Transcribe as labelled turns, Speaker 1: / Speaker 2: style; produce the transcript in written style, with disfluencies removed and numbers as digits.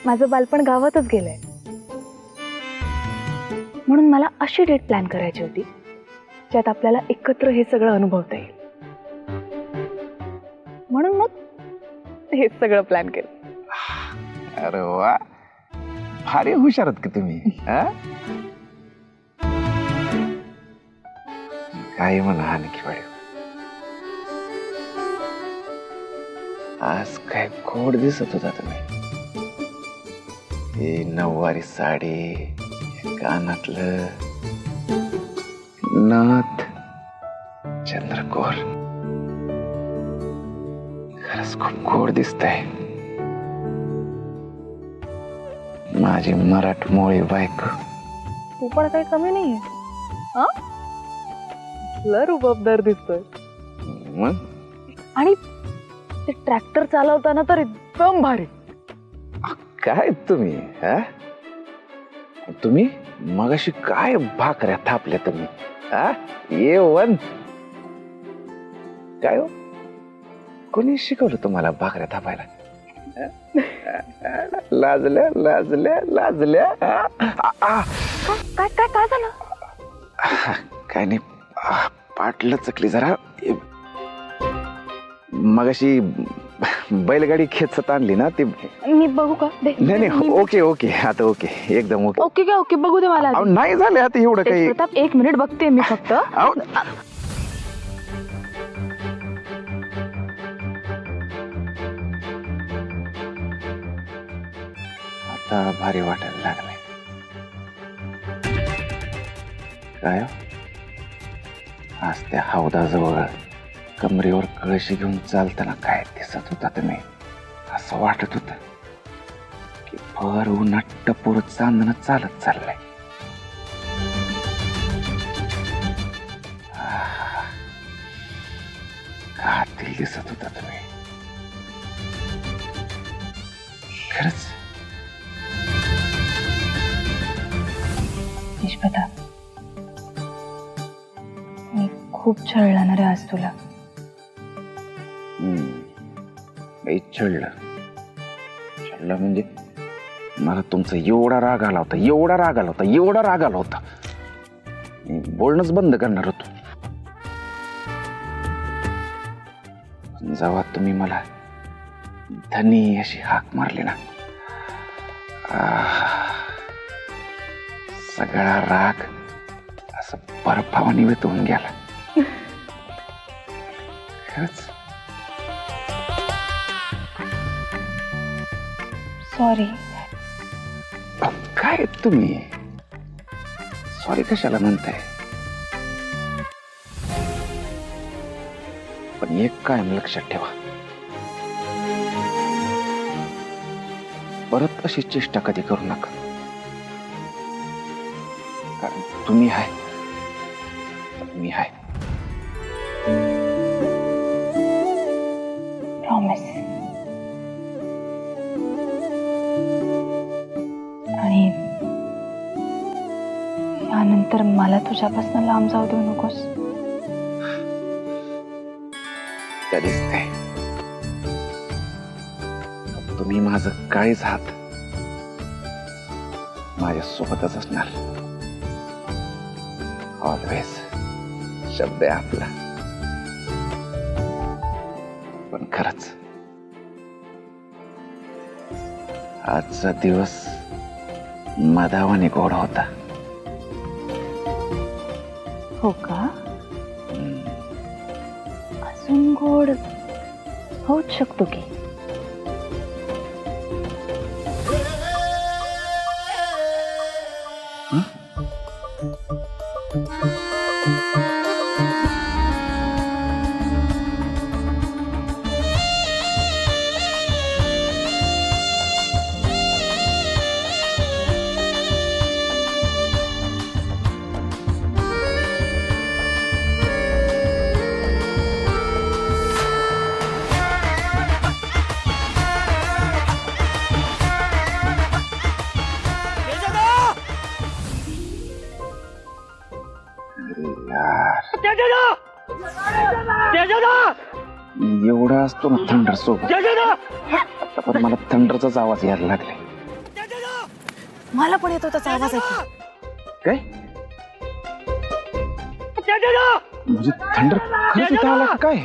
Speaker 1: माझं बालपण गावातच गेलंय, म्हणून मला अशी डेट प्लॅन करायची होती ज्यात आपल्याला एकत्र हे सगळं अनुभवता येईल. म्हणून मग हे सगळं प्लॅन केलं.
Speaker 2: अरे वा, भारी हुशार आहात की तुम्ही. काय म्हणा आणखी वाढ, आज काय गोड दिसत होता तुम्ही. ही नऊवारी साडी, कानातलं नथ, चंद्रकोर, खरंच खूप गोड दिसतंय. माझी मराठमोळी बायको.
Speaker 1: तू पण काही कमी नाहीये. लय रुबाबदार दिसतोय.
Speaker 2: मग
Speaker 1: आणि ते ट्रॅक्टर चालवताना तर एकदम भारी.
Speaker 2: काय तुम्ही तुम्ही मगाशी काय भाकऱ्या थापल्या तुम्ही. ये वन काय हो, कोणी शिकवलं तुम्हाला भाकऱ्या थापायला? लाजल्या लाजल्या लाजल्या.
Speaker 1: काय काय काय झालं?
Speaker 2: काय नाही, पाटलं चकली जरा. मगाशी बैलगाडी खेचत आणली ना ती.
Speaker 1: मी बघू का?
Speaker 2: नाही नाही, ओके ओके, आता ओके, एकदम ओके.
Speaker 1: ओके काय ओके, बघू दे मला.
Speaker 2: नाही झालं आता एवढं काही.
Speaker 1: प्रताप, 1 मिनिट बघते मी फक्त.
Speaker 2: आता भारी वाटायला लागलंय. काय आज त्या हौदाजवळ कमरेवर कळशी घेऊन चालताना काय दिसत होता तुम्ही. असं वाटत होत की भर उन्हात टपोर चांदणं चालत चाललंय. कातील दिसत होता तुम्ही खरंच.
Speaker 1: निष्पता, मी खूप छळणार आहे आज तुला.
Speaker 2: छळलं म्हणजे मला तुमचा एवढा राग आला होता, एवढा राग आला होता, एवढा राग आला होता, मी बोलणंच बंद करणार होतो. जेव्हा तुम्ही मला धनी अशी हाक मारली ना, सगळा राग असं बर्फावानी वितळून गेला. खरंच
Speaker 1: सॉरी.
Speaker 2: काय तुम्ही सॉरी कशाला म्हणताय? पण एक कायम लक्षात ठेवा, परत अशी चेष्टा कधी करू नका. कारण तुम्ही आहे, मी आहे.
Speaker 1: प्रॉमिस. आणि यानंतर मला तुझ्यापासून लांब जाऊ देऊ नकोस.
Speaker 2: कधीच नाही. तुम्ही माझं काळीच आहात, माझ्या सोबतच असणार ऑलवेज. शब्द आहे आपला. पण खरंच आजचा दिवस मधावाने गोड होता.
Speaker 1: हो का? अजून गोड होऊच शकतो की.
Speaker 2: एवढा असतो ना थंडर सोबत, पण मला थंडरचाच आवाज यायला लागलाय.
Speaker 3: मला पण येतो त्याचा आवाज ऐकू.
Speaker 2: काय म्हणजे थंडर खरंच इथं आला का काय